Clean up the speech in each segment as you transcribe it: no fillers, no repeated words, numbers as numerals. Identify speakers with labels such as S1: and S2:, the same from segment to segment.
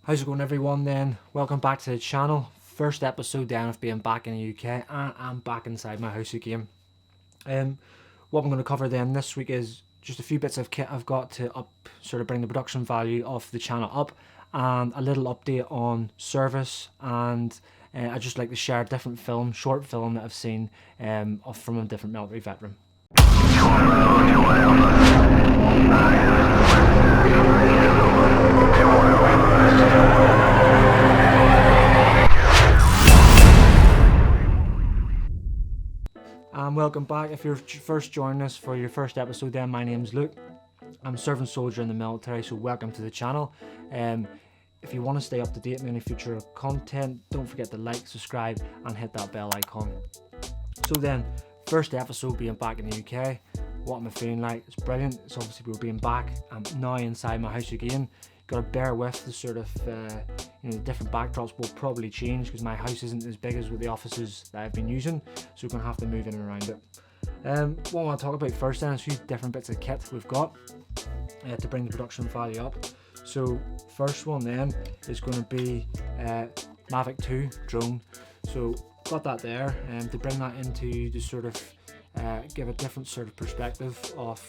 S1: How's it going, everyone? Then welcome back to the channel. First episode then of being back in the UK, and I'm back inside my house again. What I'm going to cover then this week is just a few bits of kit I've got to bring the production value of the channel up, and a little update on service. And I just like to share a different short film that I've seen from a different military veteran. And welcome back. If you're first joining us for your first episode, then my name's Luke. I'm a serving soldier in the military, so welcome to the channel. If you want to stay up to date on any future content, don't forget to like, subscribe, and hit that bell icon. So then, first episode being back in the UK. What am I feeling like? It's brilliant. It's obviously we're being back. I'm now inside my house again. Got to bear with the the different backdrops will probably change because my house isn't as big as with the offices that I've been using, so we're going to have to move in and around it. What I want to talk about first then is a few different bits of kit we've got to bring the production value up. So first one then is going to be Mavic 2 drone. So got that there, and to bring that into the give a different sort of perspective of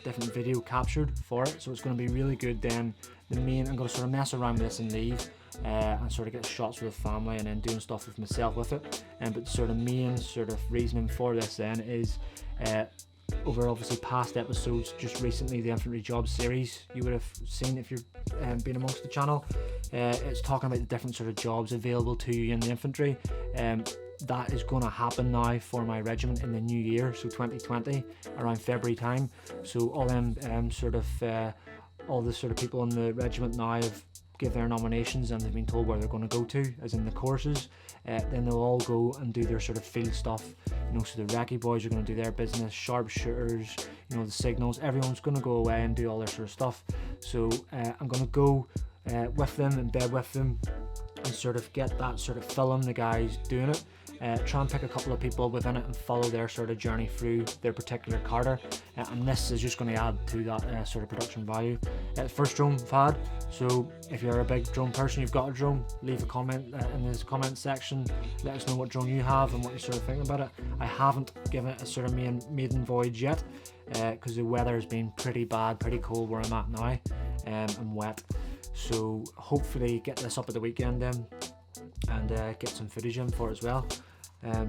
S1: different video captured for it. So it's going to be really good then. I'm going to sort of mess around with this and leave and sort of get shots with the family and then doing stuff with myself with it. But the sort of main reasoning for this then is over obviously past episodes, just recently the infantry jobs series you would have seen if you've been amongst the channel. It's talking about the different sort of jobs available to you in the infantry. That is going to happen now for my regiment in the new year, so 2020, around February time. So all the sort of people in the regiment now have give their nominations and they've been told where they're going to go to, as in the courses. Then they'll all go and do their sort of field stuff. So the recce boys are going to do their business, sharpshooters, the signals. Everyone's going to go away and do all their sort of stuff. So I'm going to go with them, in bed with them, and sort of get that sort of film the guys doing it. Try and pick a couple of people within it and follow their sort of journey through their particular carter, and this is just going to add to that sort of production value. First drone I've had, so if you're a big drone person, you've got a drone, leave a comment in this comment section. Let us know what drone you have and what you sort of think about it. I haven't given it a sort of maiden voyage yet because the weather has been pretty bad, pretty cold where I'm at now, and wet. So hopefully get this up at the weekend then, and get some footage in for it as well.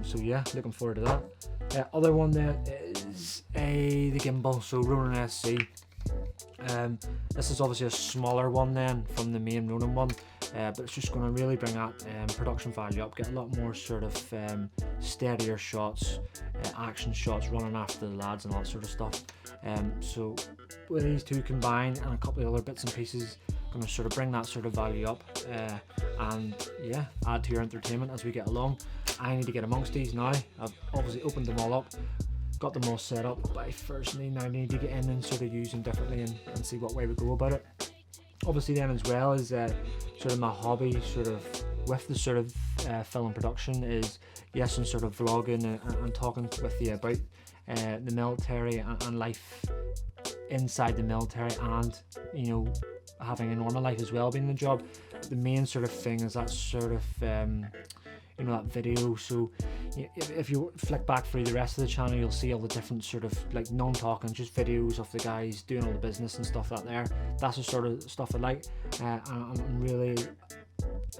S1: So yeah, looking forward to that. Other one there is the gimbal, so Ronin SC. This is obviously a smaller one then from the main Ronin one, but it's just going to really bring that production value up, get a lot more sort of steadier shots, action shots, running after the lads and all that sort of stuff. So with these two combined and a couple of other bits and pieces, going to sort of bring that sort of value up and yeah, add to your entertainment as we get along. I need to get amongst these now. I've obviously opened them all up, got them all set up, but I first need to get in and sort of use them differently and see what way we go about it. Obviously then as well as sort of my hobby with the sort of film production is, yes, and sort of vlogging and talking with you about the military and life inside the military, and having a normal life as well being the job. The main sort of thing is that sort of that video. So if you flick back through the rest of the channel, you'll see all the different sort of like non-talking, just videos of the guys doing all the business and stuff that there. That's the sort of stuff I like. I'm really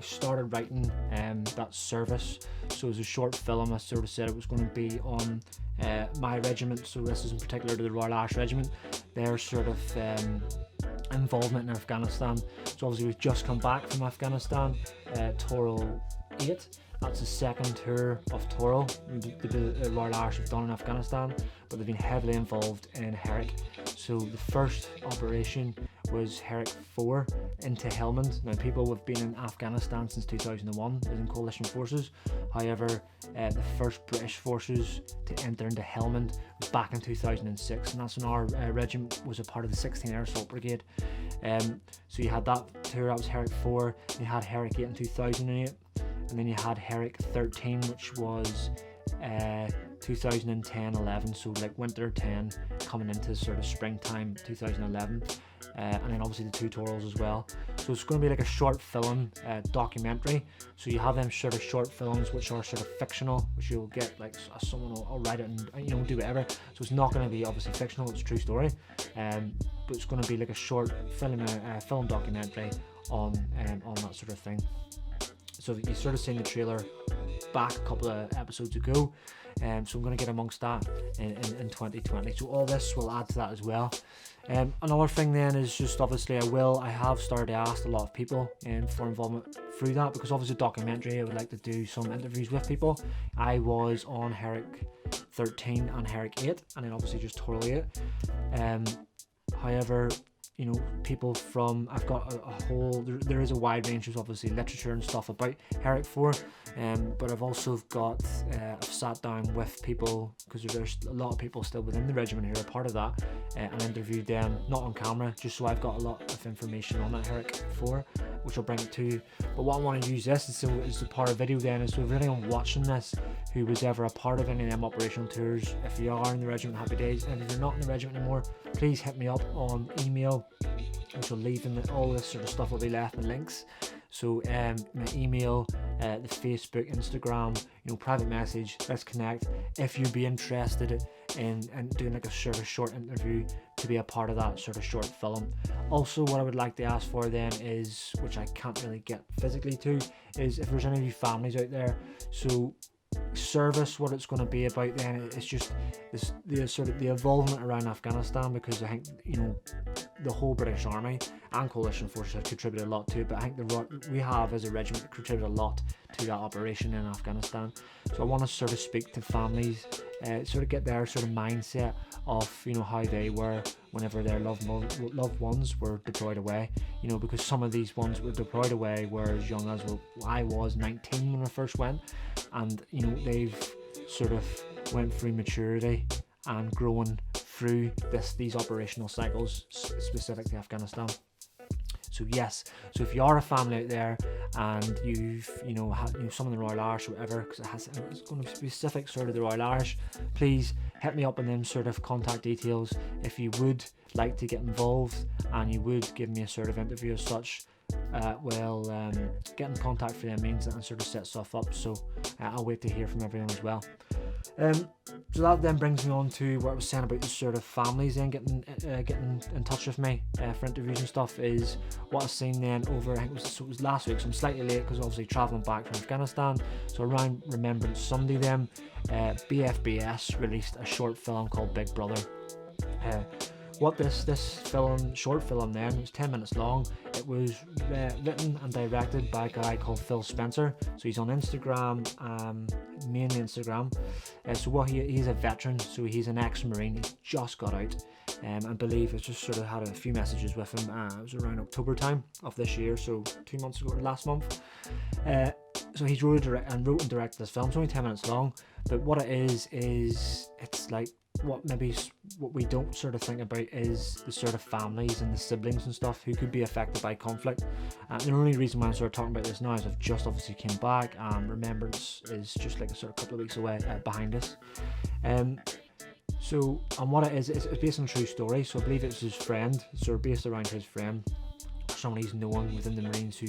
S1: started writing that service. So as a short film, I sort of said it was going to be on my regiment. So this is in particular to the Royal Irish Regiment, their sort of involvement in Afghanistan. So obviously we've just come back from Afghanistan, Taural 8. That's the second tour of Taural the Royal Irish have done in Afghanistan, but they've been heavily involved in Herrick. So the first operation was Herrick 4 into Helmand. Now people have been in Afghanistan since 2001 as in coalition forces. However, the first British forces to enter into Helmand was back in 2006, and that's when our regiment was a part of the 16th Air Assault Brigade. So you had that tour, that was Herrick 4, you had Herrick 8 in 2008, and then you had Herrick 13, which was 2010-11, so like winter 10, coming into sort of springtime 2011, and then obviously the tutorials as well. So it's going to be like a short film documentary. So you have them sort of short films which are sort of fictional, which you'll get like someone will write it and do whatever. So it's not going to be obviously fictional, it's a true story, but it's going to be like a short film documentary on that sort of thing. So you sort of seen the trailer back a couple of episodes ago, so I'm going to get amongst that in 2020. So all this will add to that as well. Another thing then is just obviously I have started to ask a lot of people for involvement through that, because obviously documentary I would like to do some interviews with people. I was on Herrick 13 and Herrick 8, and then obviously just Total 8. However, people from, I've got a whole, there is a wide range of obviously literature and stuff about Herrick 4, but I've also got, I've sat down with people, because there's a lot of people still within the regiment who are part of that, and interviewed them, not on camera, just so I've got a lot of information on that Herrick 4, which I'll bring it to you. But what I want to use this is the part of video then, is so if anyone watching this who was ever a part of any of them operational tours, if you are in the regiment, happy days, and if you're not in the regiment anymore, please hit me up on email, which will leave in all this sort of stuff will be left in links. So my email, the Facebook, Instagram, private message, let's connect if you'd be interested in doing like a sort of short interview to be a part of that sort of short film. Also, what I would like to ask for then is, which I can't really get physically to, is if there's any of you families out there, so service, what it's going to be about then, it's just the sort of the involvement around Afghanistan, because I think the whole British Army and coalition forces have contributed a lot to it, but I think we have as a regiment contributed a lot to that operation in Afghanistan. So I want to sort of speak to families, sort of get their sort of mindset of how they were whenever their loved ones were deployed away, because some of these ones were deployed away were as young as I was 19 when I first went, and they've sort of went through maturity and growing through these operational cycles specific to Afghanistan. So yes, so if you are a family out there and you've some of the Royal Irish or whatever, because it's going to be specific sort of the Royal Irish, please hit me up on them sort of contact details if you would like to get involved and you would give me a sort of interview as such. Get in contact for them means and sort of set stuff up, so I'll wait to hear from everyone as well. So that then brings me on to what I was saying about the sort of families then getting in touch with me for interviews and stuff, is what I've seen then over, I think it was last week, so I'm slightly late because obviously travelling back from Afghanistan, so around Remembrance Sunday then, BFBS released a short film called Big Brother. What this short film then, it was 10 minutes long. It was written and directed by a guy called Phil Spencer. So he's on Instagram, mainly Instagram. So what he's a veteran, so he's an ex-Marine. He's just got out. I believe it's just sort of had a few messages with him. It was around October time of this year, so 2 months ago, or last month. So he's wrote and directed this film. It's only 10 minutes long, but what it is it's like, what we don't sort of think about is the sort of families and the siblings and stuff who could be affected by conflict. The only reason why I'm sort of talking about this now is I've just obviously came back, and Remembrance is just like a sort of couple of weeks away behind us. So, and what it is, it's based on a true story. So I believe it's his friend, sort of based around his friend, someone he's known within the Marines who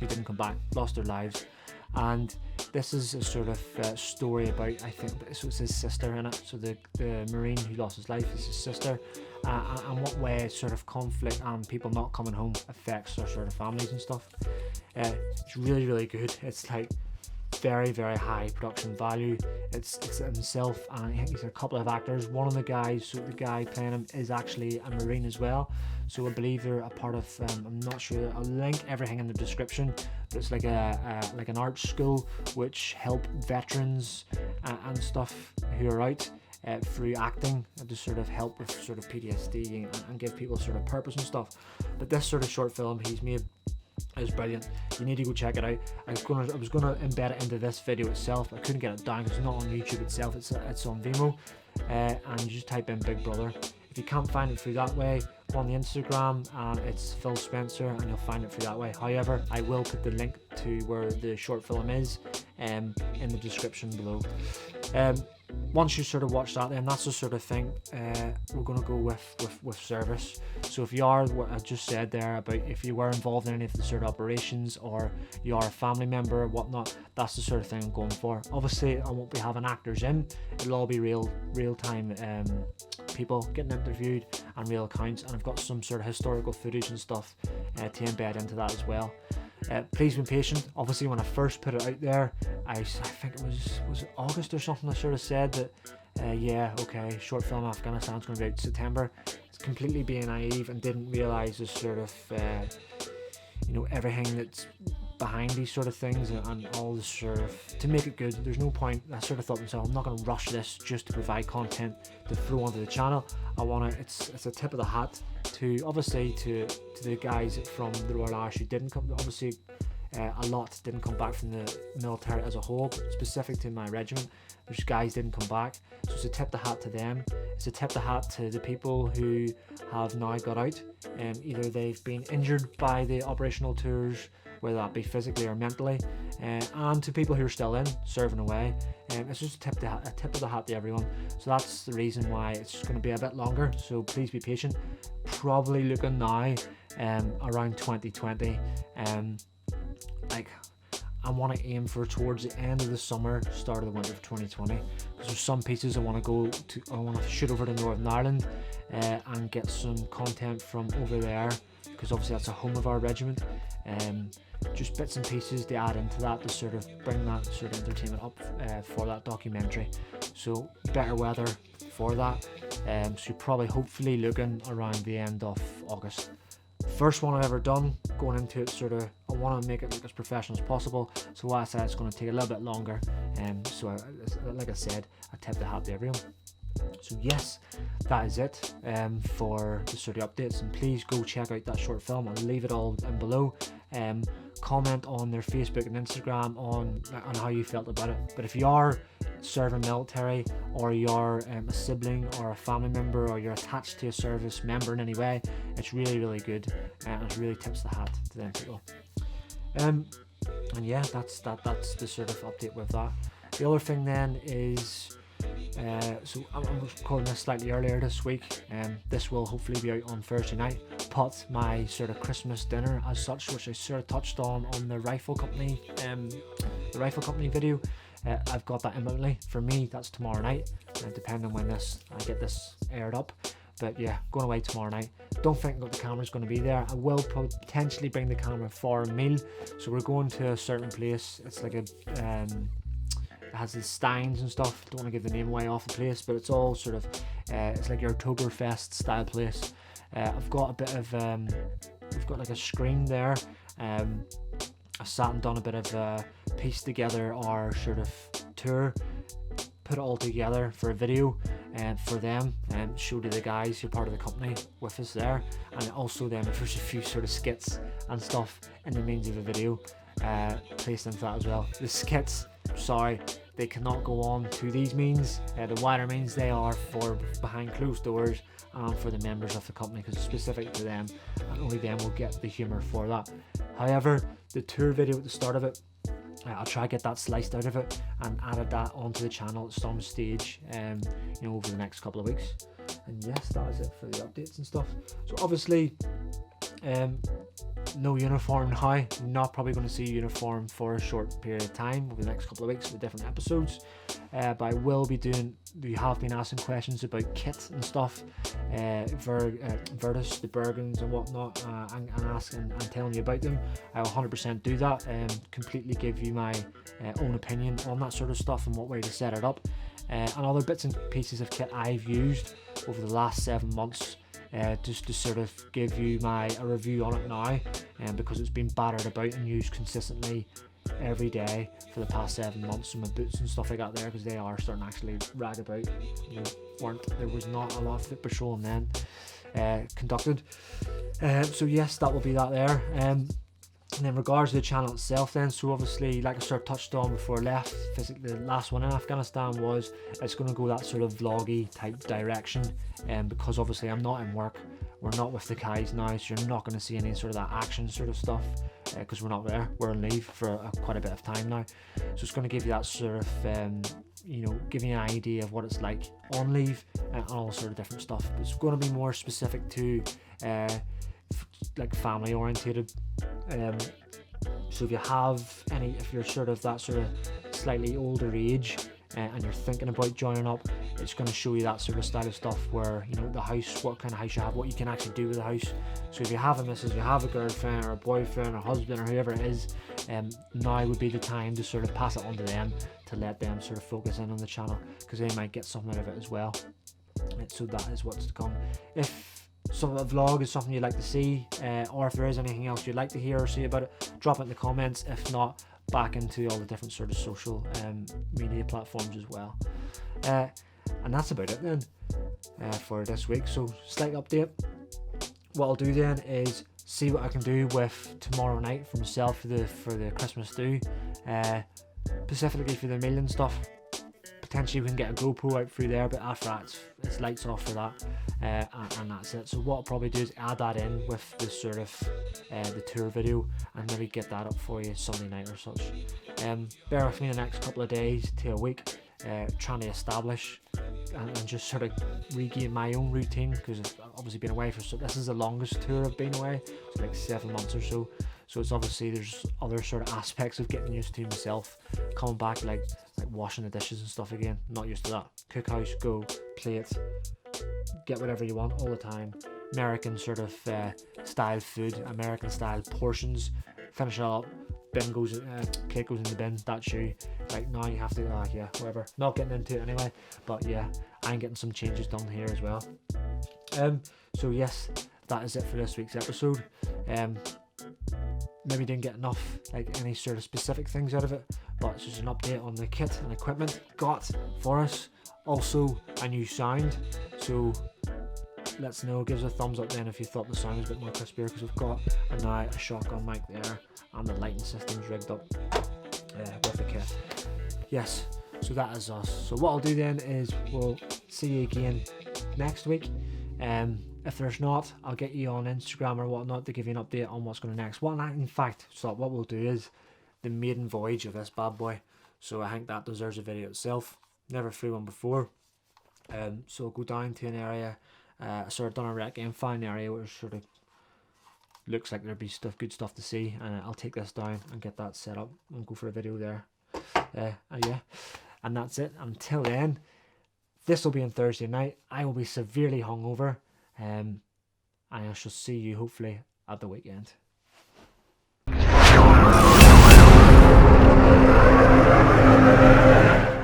S1: didn't come back, lost their lives. And this is a sort of story about, I think, so it's his sister in it. So the Marine who lost his life is his sister, and what way sort of conflict and people not coming home affects their sort of families and stuff. It's really, really good. It's like very, very high production value. It's himself, and I think he's a couple of actors. One of the guys, so the guy playing him is actually a Marine as well. So I believe they're a part of, I'm not sure, I'll link everything in the description, but it's like like an art school which help veterans and stuff who are out through acting, and to sort of help with sort of PTSD and give people sort of purpose and stuff. But this sort of short film he's made is brilliant. You need to go check it out. I was gonna embed it into this video itself. I couldn't get it down because it's not on YouTube itself. It's on Vimeo, and you just type in Big Brother. If you can't find it through that way, go on the Instagram and it's Phil Spencer, and you'll find it through that way. However, I will put the link to where the short film is in the description below. once you sort of watch that, then that's the sort of thing we're going to go with service. So if you are, what I just said there about if you were involved in any of the sort of operations, or you are a family member or whatnot, that's the sort of thing I'm going for. Obviously I won't be having actors in, it'll all be real time people getting interviewed and real accounts, and I've got some sort of historical footage and stuff to embed into that as well. Please be patient. Obviously when I first put it out there, I think it was August or something, I sort of said that yeah, okay, short film Afghanistan's going to be out in September. It's completely being naive and didn't realise the sort of everything that's behind these sort of things, and all this sort of, to make it good, there's no point. I sort of thought to myself, I'm not going to rush this just to provide content to throw onto the channel. I want to, it's a tip of the hat to obviously to the guys from the Royal Irish who didn't come. Obviously a lot didn't come back from the military as a whole, but specific to my regiment, there's guys didn't come back, so it's a tip of the hat to them. It's a tip of the hat to the people who have now got out, and either they've been injured by the operational tours, whether that be physically or mentally, and to people who are still in, serving away. It's just a tip of the hat to everyone. So that's the reason why it's going to be a bit longer, so please be patient. Probably looking now around 2020. I want to aim for towards the end of the summer, start of the winter of 2020, because there's some pieces I want to shoot over to Northern Ireland and get some content from over there, because obviously that's a home of our regiment. Just bits and pieces to add into that to sort of bring that sort of entertainment up for that documentary. So better weather for that. So you're probably hopefully looking around the end of August. First one I've ever done, going into it sort of, I want to make it look as professional as possible, so why I said it's going to take a little bit longer. So like I said, I tip the hat to everyone. So yes, that is it for the sort of updates, and please go check out that short film. I'll leave it all in below. Comment on their Facebook and Instagram on how you felt about it. But if you are serving military, or you're a sibling or a family member, or you're attached to a service member in any way, it's really good, and it really tips the hat to them people. And yeah, that's the sort of update with that. The other thing then is, so I'm recording this slightly earlier this week, and this will hopefully be out on Thursday night, but my sort of Christmas dinner as such, which I sort of touched on the Rifle Company video, I've got that imminently. For me, that's tomorrow night, depending on when I get this aired up. But yeah, going away tomorrow night. Don't think that the camera's going to be there. I will potentially bring the camera for a meal. So we're going to a certain place. It's like it has the steins and stuff. Don't want to give the name away off the place, but it's all sort of it's like your Oktoberfest style place. I've got a bit of we've got like a screen there. I sat and done a bit of piece together our sort of tour, put it all together for a video for them, and show to the guys who are part of the company with us there, and also then there's a few sort of skits and stuff in the means of a video placed into that as well. The skits, sorry, they cannot go on to these means. The wider means, they are for behind closed doors and for the members of the company, because it's specific to them, and only them will get the humour for that. However, the tour video at the start of it, I'll try to get that sliced out of it and added that onto the channel at some stage, over the next couple of weeks. And yes, that is it for the updates and stuff. So obviously, no uniform now. Not probably going to see uniform for a short period of time over the next couple of weeks with different episodes. But I will be doing. You have been asking questions about kit and stuff, Virtus, the Bergens and whatnot, and asking and telling you about them. I will 100% do that and completely give you my own opinion on that sort of stuff and what way to set it up, and other bits and pieces of kit I've used over the last 7 months. Just to sort of give you a review on it now, because it's been battered about and used consistently every day for the past 7 months. So my boots and stuff like that there, because they are starting to actually rag about. There was not a lot of foot patrolling then conducted. So yes, that will be that there. And in regards to the channel itself then, so obviously, like I sort of touched on before I left, physically the last one in Afghanistan was, it's going to go that sort of vloggy type direction, because obviously I'm not in work, we're not with the guys now, so you're not going to see any sort of that action sort of stuff. because we're not there, we're on leave for quite a bit of time now. So it's going to give you that sort of give you an idea of what it's like on leave and all sort of different stuff. But it's going to be more specific to like family orientated. So if you're sort of that sort of slightly older age and you're thinking about joining up, it's going to show you that sort of style of stuff where, the house, what kind of house you have, what you can actually do with the house. So if you have a missus, you have a girlfriend or a boyfriend or husband or whoever it is, now would be the time to sort of pass it on to them, to let them sort of focus in on the channel, because they might get something out of it as well. So that is what's to come. If some of the vlog is something you'd like to see, or if there is anything else you'd like to hear or see about it, drop it in the comments. If not, back into all the different sort of social media platforms as well. And that's about it then for this week. So slight update. What I'll do then is see what I can do with tomorrow night for myself for the Christmas do, specifically for the million stuff. Potentially we can get a GoPro out through there, but after that it's lights off for that, and that's it. So what I'll probably do is add that in with the sort of the tour video, and maybe get that up for you Sunday night or such. Bear with me the next couple of days to a week, trying to establish and just sort of regain my own routine, because I've obviously been away this is the longest tour I've been away. It's like 7 months or so. So it's obviously there's other sort of aspects of getting used to myself. Coming back like washing the dishes and stuff again, not used to that. Cook house, go, plate, get whatever you want all the time. American sort of style food, American style portions. Finish it up, plate goes in the bin, that's you. Like now you have to, whatever. Not getting into it anyway, but yeah, I'm getting some changes done here as well. So yes, that is it for this week's episode. Maybe didn't get enough any sort of specific things out of it, but it's just an update on the kit and equipment got for us. Also a new sound, so let's know, give us a thumbs up then if you thought the sound was a bit more crispier, because we've got now a shotgun mic there and the lighting system's rigged up with the kit. Yes, so that is us. So what I'll do then is we'll see you again next week. If there's not, I'll get you on Instagram or whatnot to give you an update on what's going to next. What we'll do is the maiden voyage of this bad boy. So I think that deserves a video itself. Never flew one before. So I'll go down to an area, sort of done a rec game, find an area where it sort of looks like there'd be good stuff to see, and I'll take this down and get that set up and go for a video there. And that's it. Until then, this will be on Thursday night. I will be severely hungover. And I shall see you hopefully at the weekend.